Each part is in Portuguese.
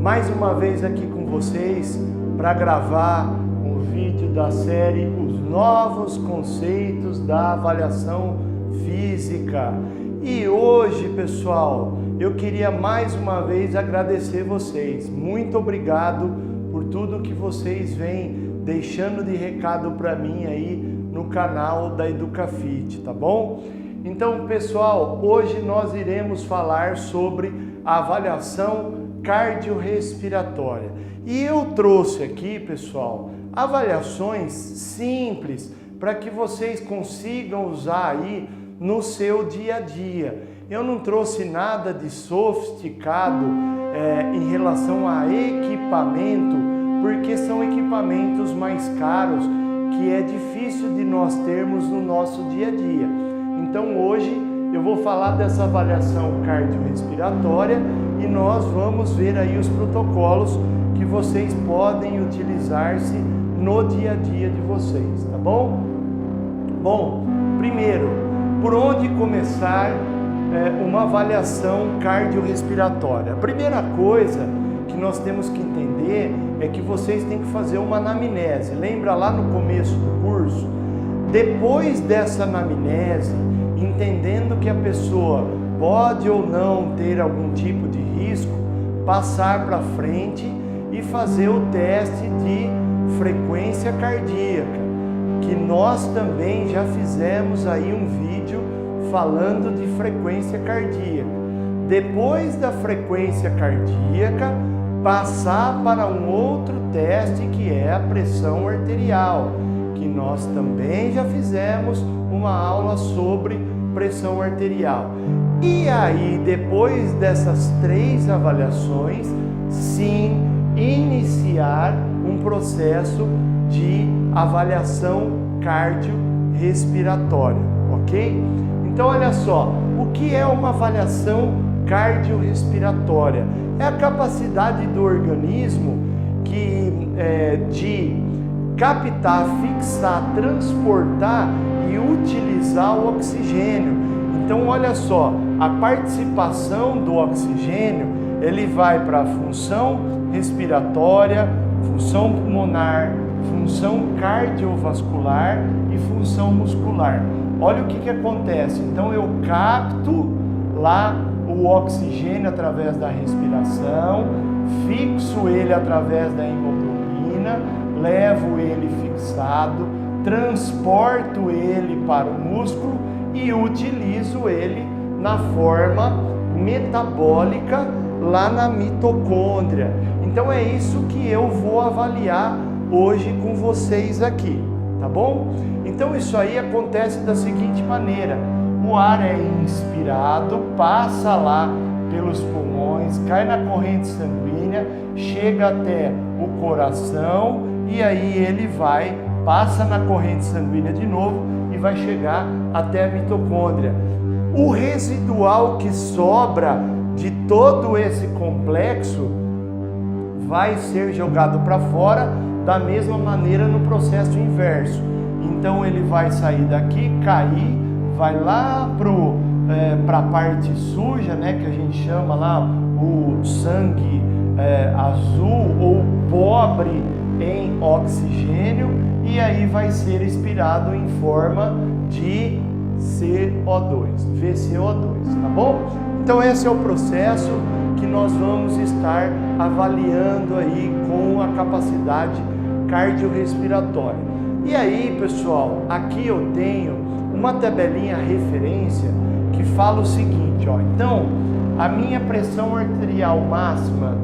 mais uma vez aqui com vocês para gravar um vídeo da série Os Novos Conceitos da Avaliação Física. E hoje, pessoal, eu queria mais uma vez agradecer vocês. Muito obrigado por tudo que vocês vêm deixando de recado para mim aí no canal da Educafit, tá bom? Então, pessoal, hoje nós iremos falar sobre a avaliação cardiorrespiratória. E eu trouxe aqui, pessoal, avaliações simples para que vocês consigam usar aí no seu dia a dia. Eu não trouxe nada de sofisticado em relação a equipamento, porque são equipamentos mais caros que é difícil de nós termos no nosso dia a dia. Então hoje eu vou falar dessa avaliação cardiorrespiratória e nós vamos ver aí os protocolos que vocês podem utilizar-se no dia a dia de vocês, tá bom? Bom, primeiro, por onde começar uma avaliação cardiorrespiratória? A primeira coisa que nós temos que entender é que vocês têm que fazer uma anamnese. Lembra lá no começo do curso? Depois dessa anamnese, entendendo que a pessoa pode ou não ter algum tipo de risco, passar para frente e fazer o teste de frequência cardíaca, que nós também já fizemos aí um vídeo falando de frequência cardíaca. Depois da frequência cardíaca, passar para um outro teste que é a pressão arterial, que nós também já fizemos uma aula sobre pressão arterial. E aí, depois dessas três avaliações, sim, iniciar um processo de avaliação cardiorrespiratória, ok? Então, olha só, o que é uma avaliação cardiorrespiratória? É a capacidade do organismo de captar, fixar, transportar e utilizar o oxigênio. Então, olha só, a participação do oxigênio, ele vai para a função respiratória, função pulmonar, função cardiovascular e função muscular. Olha o que acontece. Então, eu capto lá o oxigênio através da respiração, fixo ele através da hemoglobina, levo ele fixado, transporto ele para o músculo e utilizo ele na forma metabólica lá na mitocôndria. Então é isso que eu vou avaliar hoje com vocês aqui, tá bom? Então isso aí acontece da seguinte maneira: o ar é inspirado, passa lá pelos pulmões, cai na corrente sanguínea, chega até o coração e aí ele passa na corrente sanguínea de novo e vai chegar até a mitocôndria. O residual que sobra de todo esse complexo vai ser jogado para fora da mesma maneira no processo inverso. Então ele vai sair daqui, cair, vai lá para a parte suja, né, que a gente chama lá o sangue azul ou pobre em oxigênio, e aí vai ser expirado em forma de CO2, VCO2, tá bom? Então esse é o processo que nós vamos estar avaliando aí com a capacidade cardiorrespiratória. E aí, pessoal, aqui eu tenho uma tabelinha referência que fala o seguinte, ó. Então, a minha pressão arterial máxima,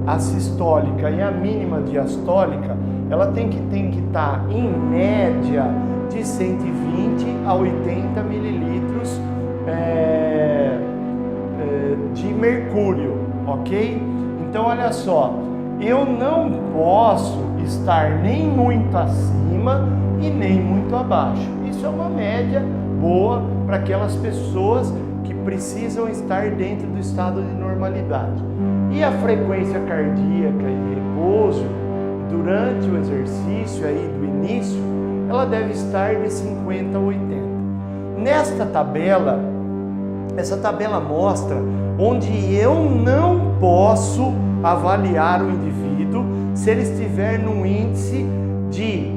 a sistólica, e a mínima diastólica, ela tem que estar em média de 120 a 80 mililitros de mercúrio, ok? Então, olha só, eu não posso estar nem muito acima e nem muito abaixo. Isso é uma média boa para aquelas pessoas que precisam estar dentro do estado de normalidade. E a frequência cardíaca em repouso, durante o exercício aí do início, ela deve estar de 50 a 80. Nesta tabela, essa tabela mostra onde eu não posso avaliar o indivíduo se ele estiver num índice de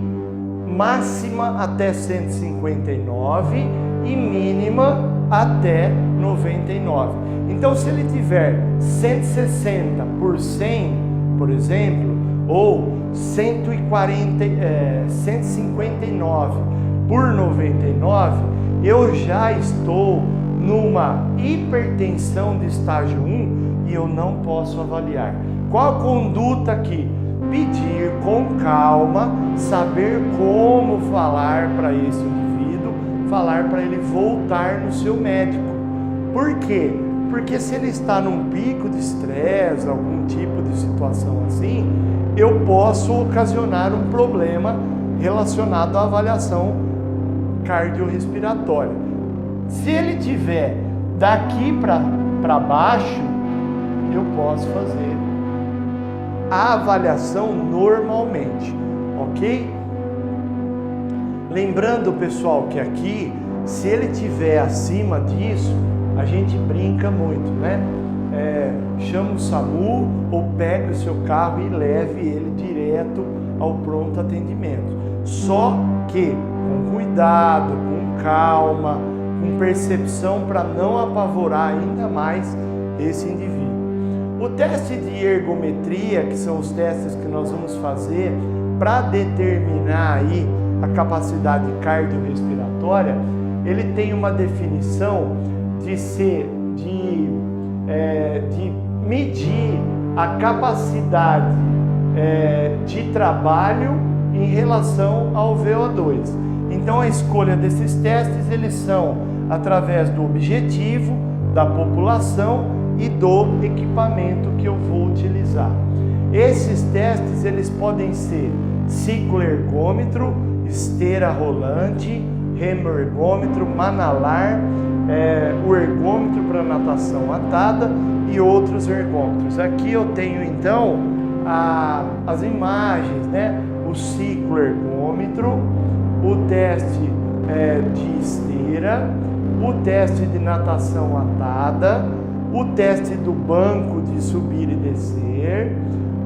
máxima até 159 e mínima até 99. Então, se ele tiver 160 por 100, por exemplo, ou 159 por 99, eu já estou numa hipertensão de estágio 1 e eu não posso avaliar. Qual a conduta aqui? Pedir com calma, saber como falar para esse indivíduo, falar para ele voltar no seu médico. Por quê? Porque se ele está num pico de estresse, algum tipo de situação assim, eu posso ocasionar um problema relacionado à avaliação cardiorrespiratória. Se ele tiver daqui para baixo, eu posso fazer a avaliação normalmente, ok? Lembrando, pessoal, que aqui, se ele tiver acima disso, a gente brinca muito, né? Chama o SAMU ou pega o seu carro e leve ele direto ao pronto atendimento. Só que com cuidado, com calma, com percepção para não apavorar ainda mais esse indivíduo. O teste de ergometria, que são os testes que nós vamos fazer para determinar aí a capacidade cardiorrespiratória, ele tem uma definição de medir a capacidade de trabalho em relação ao VO2. Então a escolha desses testes, eles são através do objetivo, da população e do equipamento que eu vou utilizar. Esses testes, eles podem ser cicloergômetro, esteira rolante, remoergômetro, manalar, o ergômetro para natação atada e outros ergômetros. Aqui eu tenho então as imagens, né? O cicloergômetro, o teste de esteira, o teste de natação atada, o teste do banco de subir e descer,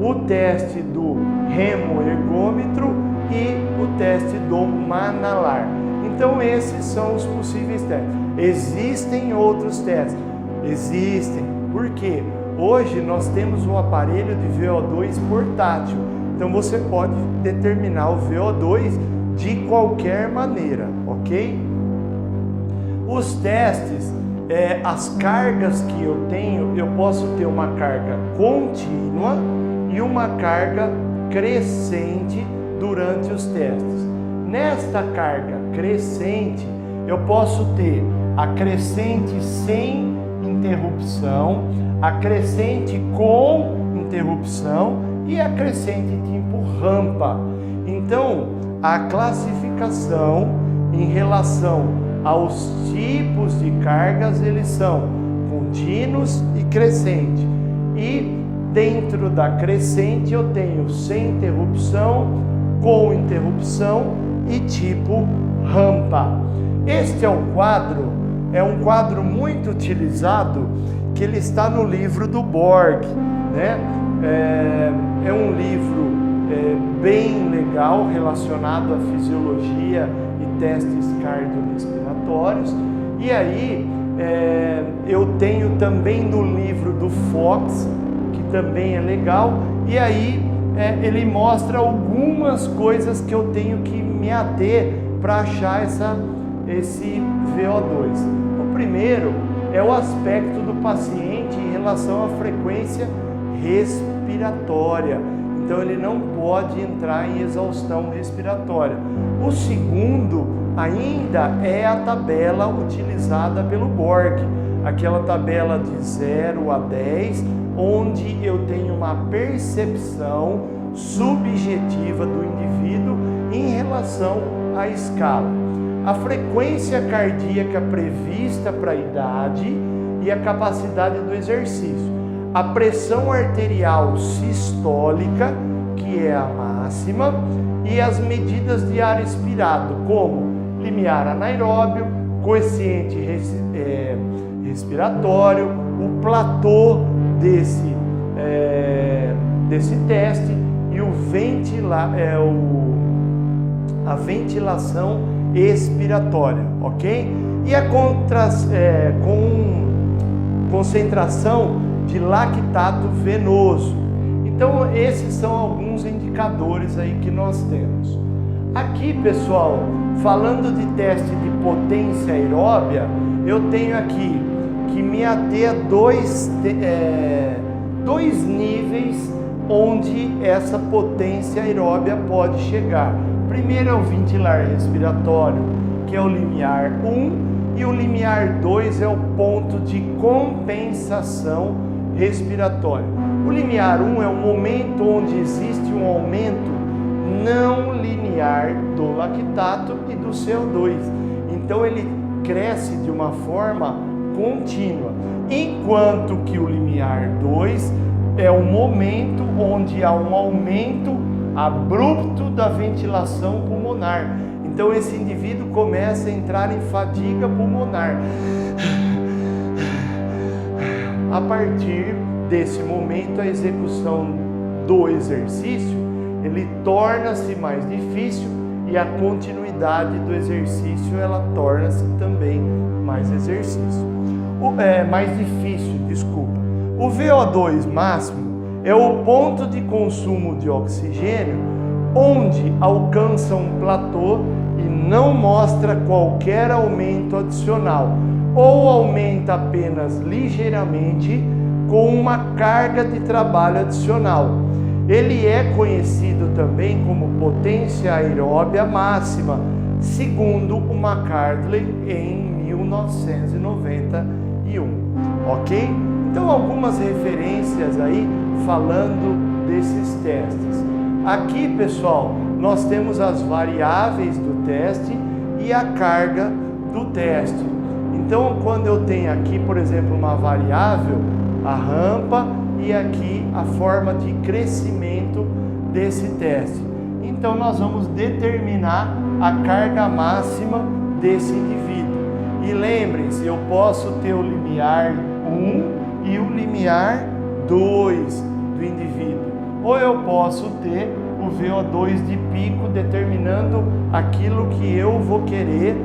o teste do remoergômetro e o teste do manalar. Então esses são os possíveis testes. Existem outros testes? Existem. Por quê? Hoje nós temos um aparelho de VO2 portátil. Então você pode determinar o VO2 de qualquer maneira, ok? Os testes, as cargas que eu tenho, eu posso ter uma carga contínua e uma carga crescente durante os testes. Nesta carga crescente, eu posso ter a crescente sem interrupção, a crescente com interrupção e a crescente tipo rampa. Então, a classificação em relação aos tipos de cargas, eles são contínuos e crescente. E dentro da crescente eu tenho sem interrupção, com interrupção e tipo rampa. Este é um quadro muito utilizado, que ele está no livro do Borg, né? É um livro bem legal, relacionado à fisiologia e testes cardiorrespiratórios. E aí eu tenho também no livro do Fox, que também é legal, e aí ele mostra algumas coisas que eu tenho que me ater para achar esse VO2. O primeiro é o aspecto do paciente em relação à frequência respiratória. Então ele não pode entrar em exaustão respiratória. O segundo ainda é a tabela utilizada pelo Borg, aquela tabela de 0 a 10, onde eu tenho uma percepção subjetiva do indivíduo em relação à escala. A frequência cardíaca prevista para a idade e a capacidade do exercício. A pressão arterial sistólica, que é a máxima, e as medidas de ar expirado, como limiar anaeróbio, coeficiente respiratório, o platô desse desse teste e a ventilação expiratória, ok? E a concentração de lactato venoso. Então, esses são alguns indicadores aí que nós temos. Aqui, pessoal, falando de teste de potência aeróbia, eu tenho aqui que me ater a dois níveis onde essa potência aeróbia pode chegar. Primeiro é o ventilar respiratório, que é o limiar 1, e o limiar 2 é o ponto de compensação respiratória. O limiar 1 é o momento onde existe um aumento não linear do lactato e do CO2. Então ele cresce de uma forma contínua, enquanto que o limiar 2 é o momento onde há um aumento abrupto da ventilação pulmonar. Então esse indivíduo começa a entrar em fadiga pulmonar. A partir desse momento, a execução do exercício, ele torna-se mais difícil e a continuidade do exercício, ela torna-se também mais difícil, desculpa. O VO2 máximo é o ponto de consumo de oxigênio onde alcança um platô e não mostra qualquer aumento adicional ou aumenta apenas ligeiramente com uma carga de trabalho adicional. Ele é conhecido também como potência aeróbia máxima, segundo o McArdle em 1991, ok? Então algumas referências aí falando desses testes. Aqui, pessoal, nós temos as variáveis do teste e a carga do teste. Então, quando eu tenho aqui, por exemplo, uma variável, a rampa, e aqui a forma de crescimento desse teste. Então, nós vamos determinar a carga máxima desse indivíduo. E lembrem-se, eu posso ter o limiar 1 e o limiar 2 do indivíduo. Ou eu posso ter o VO2 de pico determinando aquilo que eu vou querer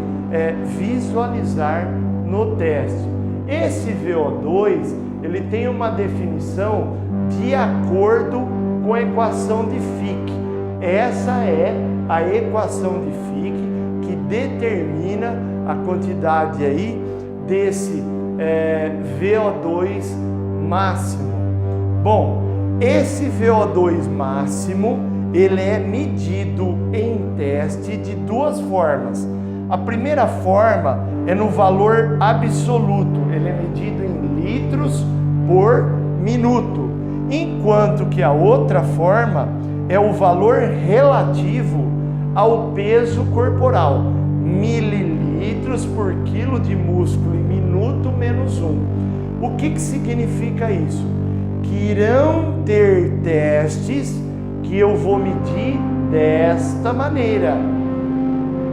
visualizar no teste. Esse VO2, ele tem uma definição de acordo com a equação de Fick. Essa é a equação de Fick que determina a quantidade aí desse VO2 máximo. Bom, esse VO2 máximo, ele é medido em teste de duas formas. A primeira forma é no valor absoluto, ele é medido em litros por minuto, enquanto que a outra forma é o valor relativo ao peso corporal, mililitros por quilo de músculo em minuto menos 1. O que significa isso? Que irão ter testes que eu vou medir desta maneira.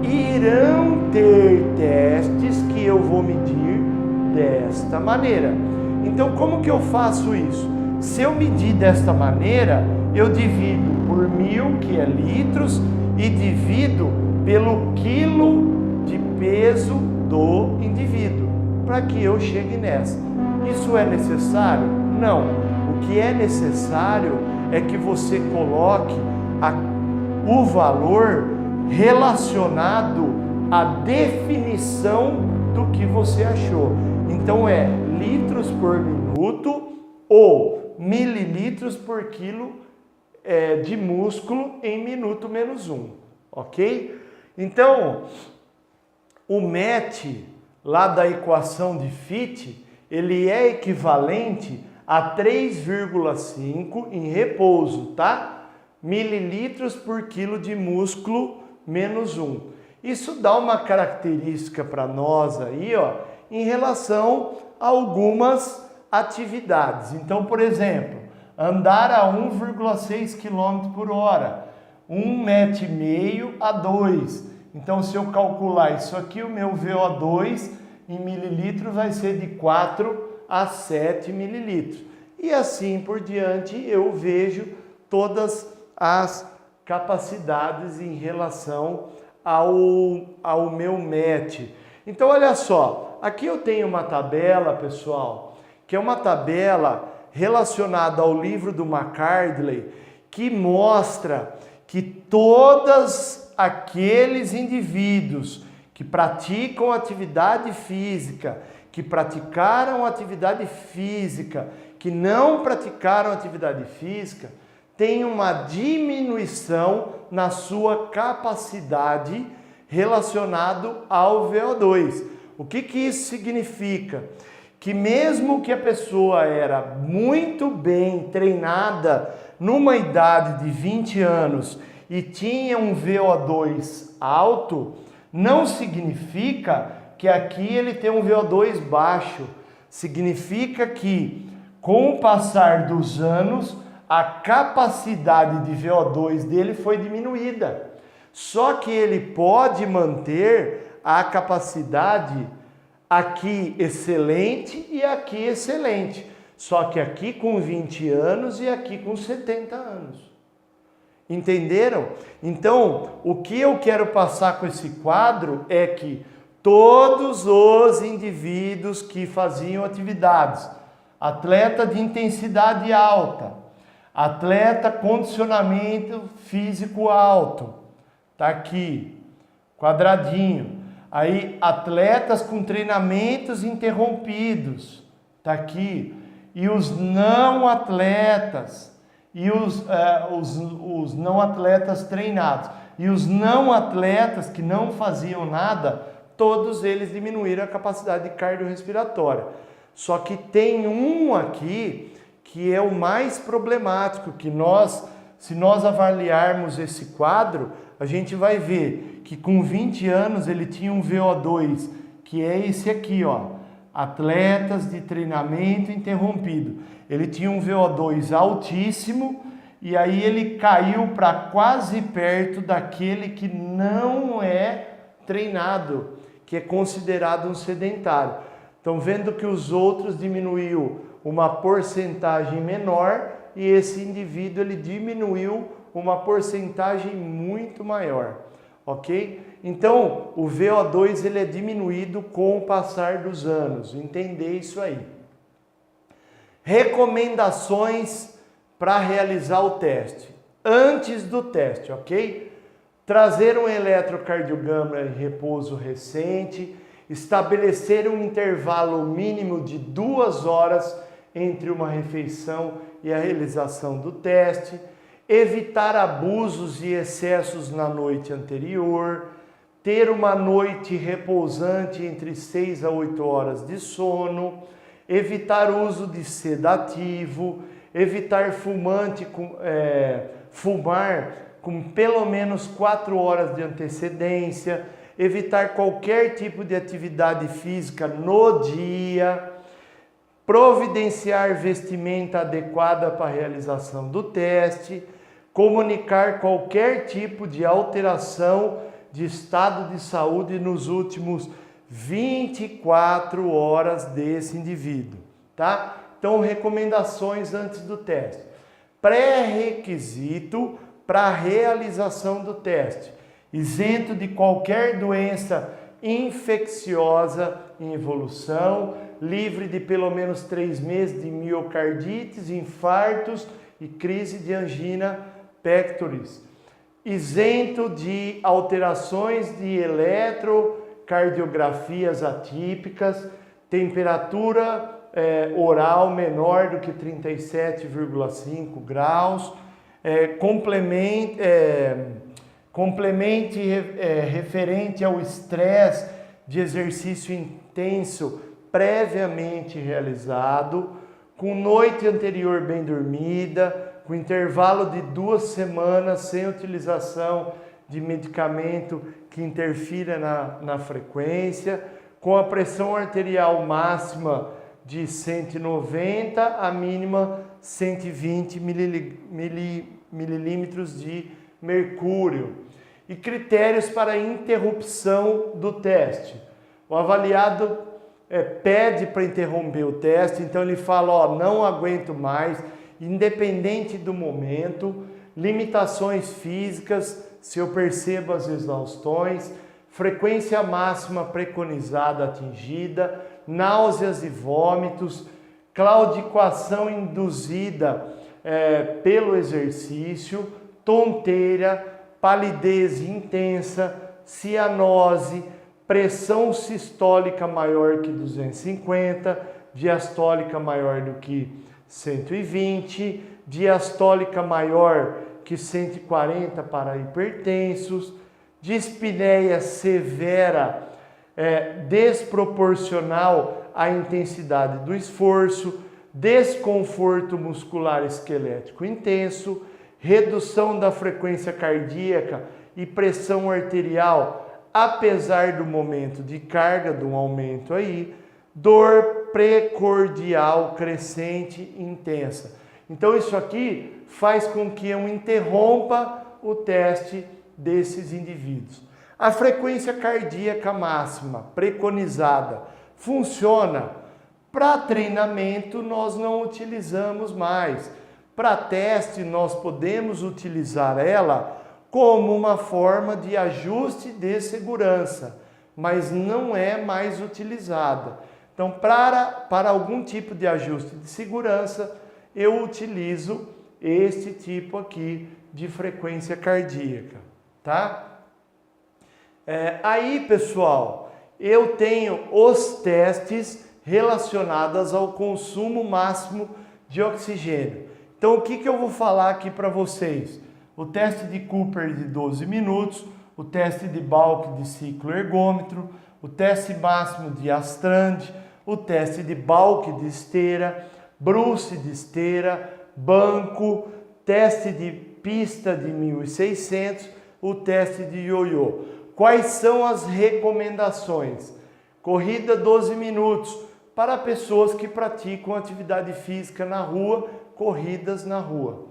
Irão ter testes que eu vou medir desta maneira. Então, como que eu faço isso? Se eu medir desta maneira, eu divido por 1000, que é litros, e divido pelo quilo de peso do indivíduo, para que eu chegue nessa. Isso é necessário? Não. O que é necessário é que você coloque o valor relacionado à definição do que você achou. Então é litros por minuto ou mililitros por quilo de músculo em minuto menos 1, ok? Então, o MET lá da equação de Fitt, ele é equivalente a 3,5 em repouso, tá? Mililitros por quilo de músculo menos 1. Isso dá uma característica para nós aí, ó, em relação a algumas atividades. Então, por exemplo, andar a 1,6 km por hora, 1,5 m a 2. Então, se eu calcular isso aqui, o meu VO2 em mililitros vai ser de 4 a 7 mililitros. e assim por diante eu vejo todas as capacidades em relação ao meu MET. Então olha só, aqui eu tenho uma tabela, pessoal, que é uma tabela relacionada ao livro do McArdley, que mostra que todos aqueles indivíduos que praticam atividade física, que praticaram atividade física, que não praticaram atividade física, têm uma diminuição na sua capacidade relacionado ao VO2. O que isso significa? Que mesmo que a pessoa era muito bem treinada numa idade de 20 anos e tinha um VO2 alto, não significa que aqui ele tem um VO2 baixo. Significa que com o passar dos anos a capacidade de VO2 dele foi diminuída. Só que ele pode manter a capacidade aqui excelente e aqui excelente. Só que aqui com 20 anos e aqui com 70 anos. Entenderam? Então, o que eu quero passar com esse quadro é que todos os indivíduos que faziam atividades, atleta de intensidade alta, atleta condicionamento físico alto, tá aqui, quadradinho. Aí, atletas com treinamentos interrompidos, tá aqui. E os não atletas, e os não atletas treinados, e os não atletas que não faziam nada, todos eles diminuíram a capacidade cardiorrespiratória. Só que tem um aqui que é o mais problemático, que se nós avaliarmos esse quadro, a gente vai ver que com 20 anos ele tinha um VO2, que é esse aqui, ó, atletas de treinamento interrompido. Ele tinha um VO2 altíssimo e aí ele caiu para quase perto daquele que não é treinado, que é considerado um sedentário. Estão vendo que os outros diminuiu uma porcentagem menor e esse indivíduo ele diminuiu uma porcentagem muito maior, ok? Então, o VO2 ele é diminuído com o passar dos anos, entender isso aí. Recomendações para realizar o teste. Antes do teste, ok? Trazer um eletrocardiograma em repouso recente, estabelecer um intervalo mínimo de 2 horas entre uma refeição e a realização do teste, evitar abusos e excessos na noite anterior, ter uma noite repousante entre 6 a 8 horas de sono, evitar o uso de sedativo, evitar fumar com pelo menos 4 horas de antecedência, evitar qualquer tipo de atividade física no dia, providenciar vestimenta adequada para a realização do teste, comunicar qualquer tipo de alteração de estado de saúde nos últimos 24 horas desse indivíduo, tá? Então, recomendações antes do teste. Pré-requisito para a realização do teste: isento de qualquer doença infecciosa em evolução, livre de pelo menos 3 meses de miocardites, infartos e crise de angina pectoris, isento de alterações de eletrocardiografias atípicas, temperatura oral menor do que 37,5 graus, complemente referente ao estresse de exercício intenso previamente realizado, com noite anterior bem dormida, com intervalo de 2 semanas sem utilização de medicamento que interfira na frequência, com a pressão arterial máxima de 190 a mínima 120 mililímetros de mercúrio. E critérios para interrupção do teste. O avaliado pede para interromper o teste, então ele fala, ó, não aguento mais, independente do momento, limitações físicas, se eu percebo as exaustões, frequência máxima preconizada atingida, náuseas e vômitos, claudicação induzida pelo exercício, tonteira, palidez intensa, cianose, pressão sistólica maior que 250, diastólica maior do que 120, diastólica maior que 140 para hipertensos, dispneia severa, desproporcional à intensidade do esforço, desconforto muscular esquelético intenso, redução da frequência cardíaca e pressão arterial, apesar do momento de carga, de um aumento aí, dor precordial crescente intensa. Então isso aqui faz com que eu interrompa o teste desses indivíduos. A frequência cardíaca máxima preconizada funciona. Para treinamento nós não utilizamos mais. Para teste nós podemos utilizar ela como uma forma de ajuste de segurança, mas não é mais utilizada. Então, para algum tipo de ajuste de segurança, eu utilizo este tipo aqui de frequência cardíaca, tá? Aí, pessoal, eu tenho os testes relacionados ao consumo máximo de oxigênio. Então, o que eu vou falar aqui para vocês? O teste de Cooper de 12 minutos, o teste de Balk de ciclo ergômetro, o teste máximo de Astrand, o teste de Balk de esteira, Bruce de esteira, banco, teste de pista de 1600, o teste de ioiô. Quais são as recomendações? Corrida 12 minutos para pessoas que praticam atividade física na rua, corridas na rua.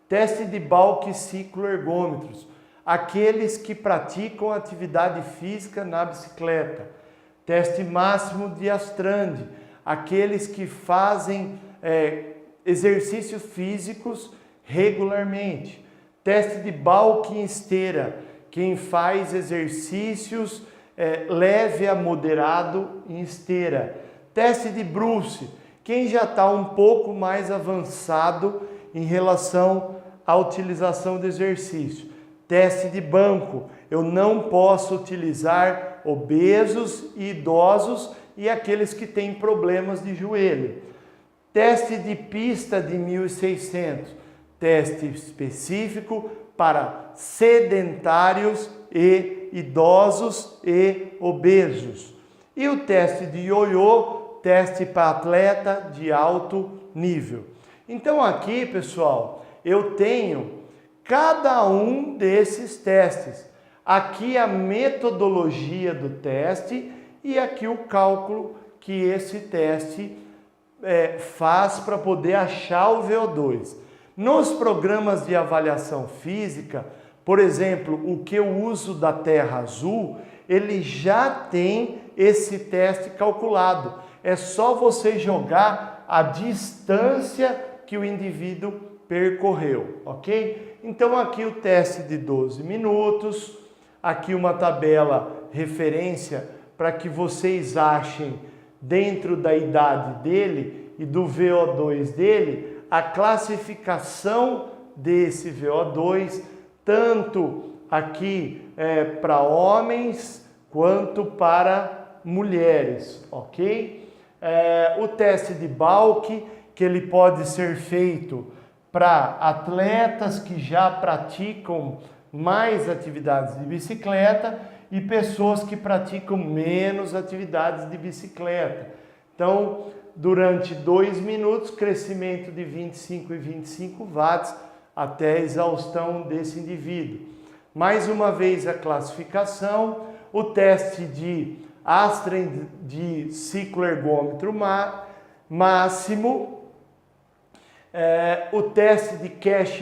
Teste de Balk cicloergômetros, aqueles que praticam atividade física na bicicleta. Teste máximo de Astrand, aqueles que fazem exercícios físicos regularmente. Teste de Balk em esteira, quem faz exercícios leve a moderado em esteira. Teste de Bruce, quem já está um pouco mais avançado em relação à utilização do exercício. Teste de banco, eu não posso utilizar obesos e idosos e aqueles que têm problemas de joelho. Teste de pista de 1600, teste específico para sedentários e idosos e obesos. E o teste de ioiô, teste para atleta de alto nível. Então aqui, pessoal, eu tenho cada um desses testes. Aqui a metodologia do teste e aqui o cálculo que esse teste faz para poder achar o VO2. Nos programas de avaliação física, por exemplo, o que eu uso da Terra Azul, ele já tem esse teste calculado. É só você jogar a distância que o indivíduo percorreu, ok? Então aqui o teste de 12 minutos, aqui uma tabela referência para que vocês achem dentro da idade dele e do VO2 dele, a classificação desse VO2, tanto aqui para homens quanto para mulheres, ok? O teste de Balk, que ele pode ser feito para atletas que já praticam mais atividades de bicicleta e pessoas que praticam menos atividades de bicicleta. Então, durante 2 minutos, crescimento de 25 e 25 watts até a exaustão desse indivíduo. Mais uma vez a classificação, o teste de Astrand de cicloergômetro máximo, o teste de Cash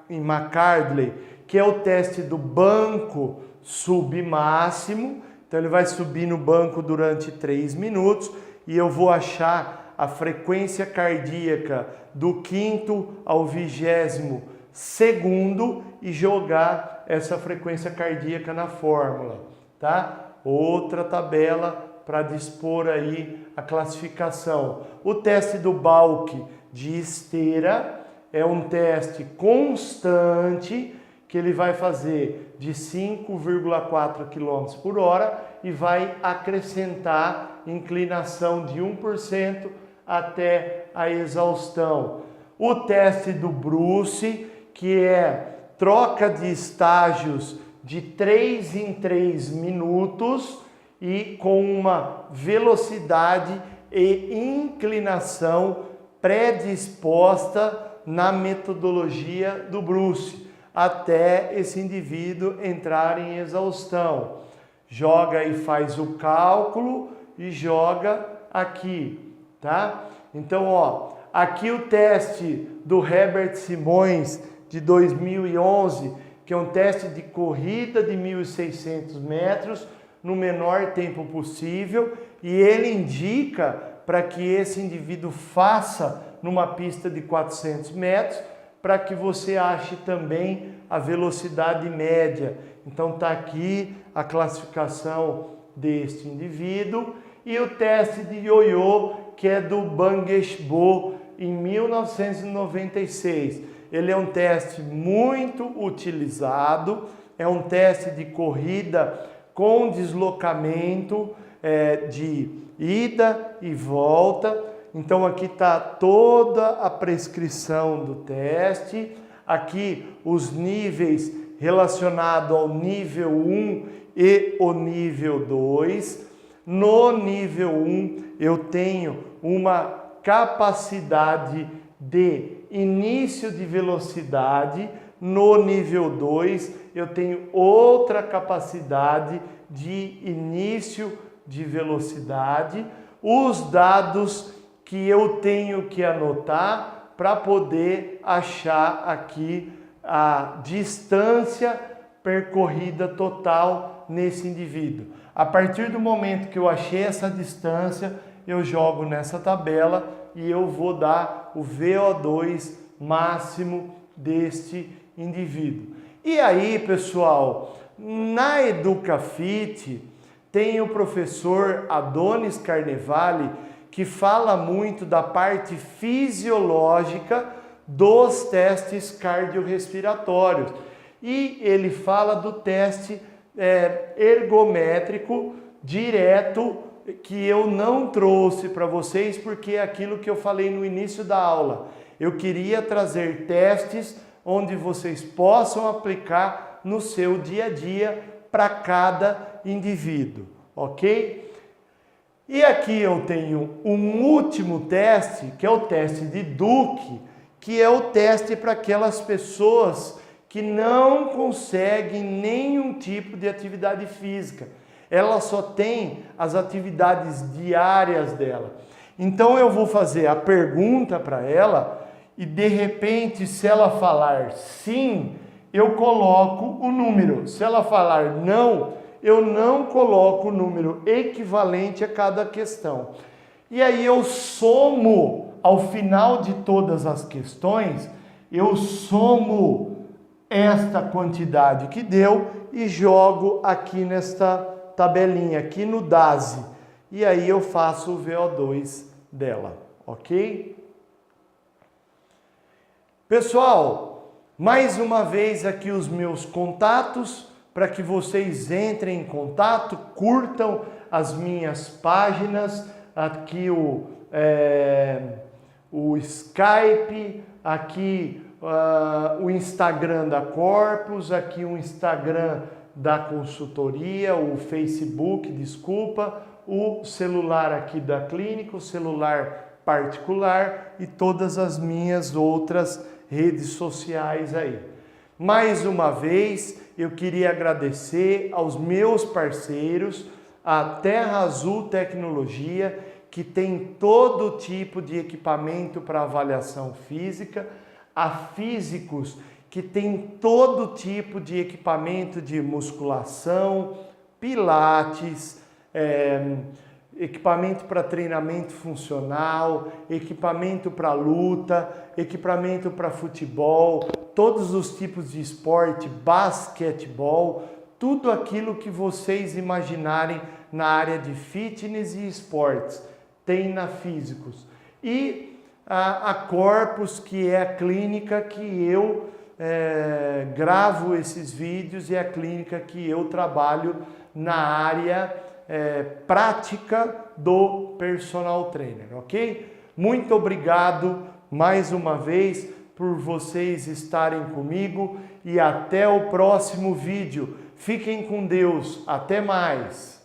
e McArdley, que é o teste do banco submáximo, Então ele vai subir no banco durante 3 minutos e eu vou achar a frequência cardíaca do 5º ao 20º segundo e jogar essa frequência cardíaca na fórmula, tá? Outra tabela para dispor aí a classificação. O teste do Balk de esteira é um teste constante que ele vai fazer de 5,4 km por hora e vai acrescentar inclinação de 1% até a exaustão. O teste do Bruce, que é troca de estágios de 3 em 3 minutos e com uma velocidade e inclinação predisposta na metodologia do Bruce, até esse indivíduo entrar em exaustão. Joga e faz o cálculo e joga aqui, tá? Então, ó, aqui o teste do Herbert Simões de 2011, que é um teste de corrida de 1.600 metros no menor tempo possível, e ele indica para que esse indivíduo faça numa pista de 400 metros, para que você ache também a velocidade média. Então tá aqui a classificação deste indivíduo e o teste de ioiô, que é do Bangeshbo em 1996. Ele é um teste muito utilizado, é um teste de corrida com deslocamento de ida e volta. Então aqui está toda a prescrição do teste, aqui os níveis relacionados ao nível 1 e o nível 2. No nível 1 eu tenho uma capacidade de início de velocidade, no nível 2 eu tenho outra capacidade de início de velocidade. Os dados que eu tenho que anotar para poder achar aqui a distância percorrida total nesse indivíduo. A partir do momento que eu achei essa distância, eu jogo nessa tabela e eu vou dar o VO2 máximo deste indivíduo. E aí, pessoal, na EducaFit tem o professor Adonis Carnevale, que fala muito da parte fisiológica dos testes cardiorrespiratórios. E ele fala do teste ergométrico direto, que eu não trouxe para vocês, porque é aquilo que eu falei no início da aula. Eu queria trazer testes onde vocês possam aplicar no seu dia a dia para cada indivíduo, ok? E aqui eu tenho um último teste, que é o teste de Duke, que é o teste para aquelas pessoas que não conseguem nenhum tipo de atividade física. Ela só tem as atividades diárias dela. Então eu vou fazer a pergunta para ela e de repente, se ela falar sim, eu coloco o número. Se ela falar não, eu não coloco o número equivalente a cada questão. E aí eu somo, ao final de todas as questões, eu somo esta quantidade que deu e jogo aqui nesta tabelinha, aqui no DASI. E aí eu faço o VO2 dela, ok? Pessoal, mais uma vez aqui os meus contatos, para que vocês entrem em contato, curtam as minhas páginas, aqui o Skype, aqui o Instagram da Corpus, aqui o Instagram da consultoria, o Facebook, desculpa, o celular aqui da clínica, o celular particular e todas as minhas outras redes sociais aí. Mais uma vez, eu queria agradecer aos meus parceiros, a Terra Azul Tecnologia, que tem todo tipo de equipamento para avaliação física, a Físicos, que tem todo tipo de equipamento de musculação, pilates, equipamento para treinamento funcional, equipamento para luta, equipamento para futebol, todos os tipos de esporte, basquetebol, tudo aquilo que vocês imaginarem na área de fitness e esportes, tem na Físicos. E a Corpus, que é a clínica que eu gravo esses vídeos e é a clínica que eu trabalho na área prática do personal trainer, ok? Muito obrigado mais uma vez por vocês estarem comigo e até o próximo vídeo. Fiquem com Deus. Até mais!